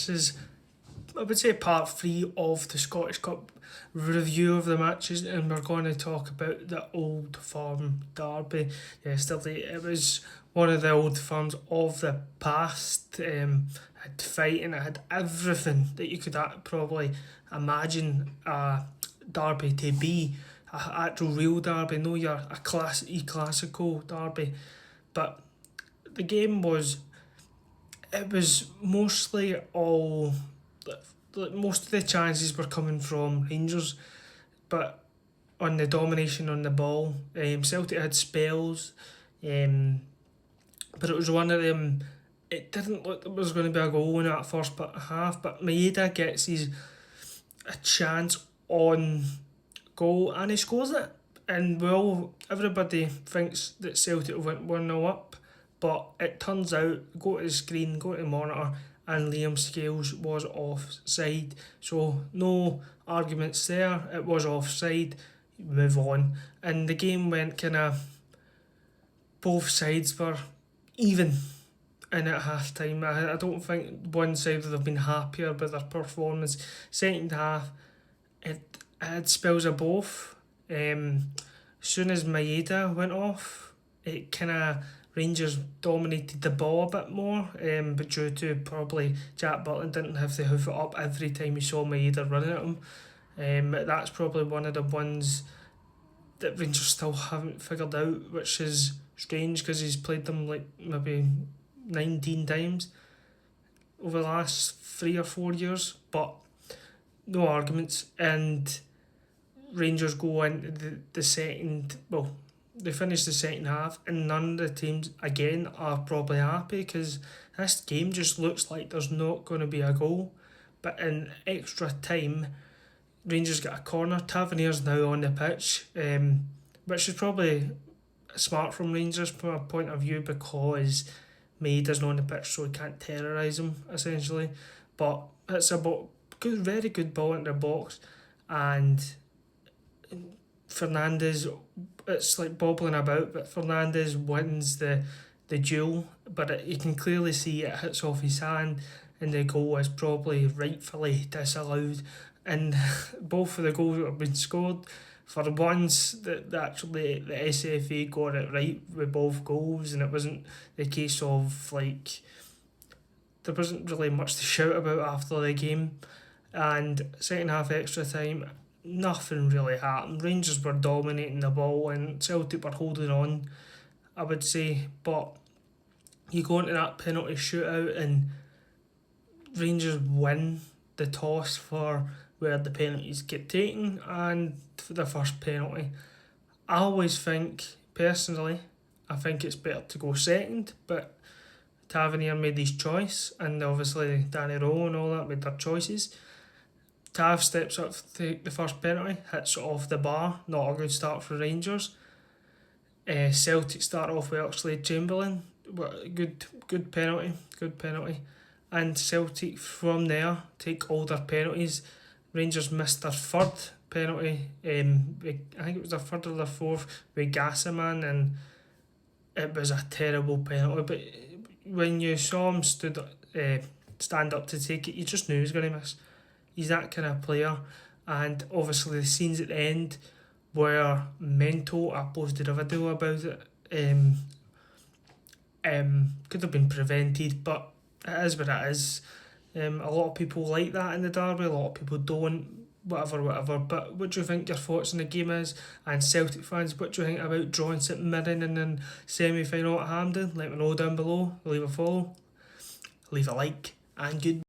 this is, I would say, part 3 of the Scottish Cup review of the matches, and we're going to talk about the Old Firm derby yesterday. It was one of the old firms of the past. It had fighting, it had everything that you could probably imagine a derby to be. An actual real derby, no your a classical derby. But the game was, it was mostly all, like most of the chances were coming from Rangers, but on the domination on the ball. Celtic had spells, but it was one of them. It didn't look like there was going to be a goal in that first half, but Maeda gets a chance on goal and he scores it. And well, everybody thinks that Celtic went 1-0 up, but it turns out, go to the screen, go to the monitor, and Liam Scales was offside. So no arguments there, it was offside, move on. And the game went kind of, both sides were even in at half time. I don't think one side would have been happier with their performance. Second half, it had spells of both. As soon as Maeda went off, it kind of, Rangers dominated the ball a bit more, but due to probably Jack Butland didn't have to hoof it up every time he saw Maeda running at him. That's probably one of the ones that Rangers still haven't figured out, which is strange because he's played them like maybe 19 times over the last 3 or 4 years, but no arguments. And Rangers go into the second, well, they finish the second half, and none of the teams again are probably happy because this game just looks like there's not going to be a goal. But in extra time, Rangers get a corner. Tavernier's now on the pitch, which is probably smart from Rangers from a point of view because Maeda's not on the pitch, so he can't terrorise him essentially. But it's a very good ball into the box, and Fernandes, it's like bobbling about, but Fernandes wins the duel, but you can clearly see it hits off his hand, and the goal is probably rightfully disallowed. And both of the goals that have been scored, for once that actually the SFA got it right with both goals, and it wasn't the case of like, there wasn't really much to shout about after the game. And second half extra time, nothing really happened. Rangers were dominating the ball and Celtic were holding on, I would say. But you go into that penalty shootout and Rangers win the toss for where the penalties get taken, and for the first penalty, I always think, personally, I think it's better to go second, but Tavernier made his choice, and obviously Danny Rowe and all that made their choices. Tav steps up to take the first penalty, hits it off the bar, not a good start for Rangers. Celtic start off with Oxlade-Chamberlain, good penalty. And Celtic from there take all their penalties. Rangers missed their third penalty, I think it was their third or their fourth, with Gassaman, and it was a terrible penalty. But when you saw him stand up to take it, you just knew he was going to miss. He's that kind of player. And obviously the scenes at the end were mental. I posted a video about it. Could have been prevented, but it is what it is. A lot of people like that in the derby, a lot of people don't, whatever. But what do you think your thoughts on the game is? And Celtic fans, what do you think about drawing St Mirren in the semi-final at Hampden? Let me know down below. Leave a follow, leave a like, and good.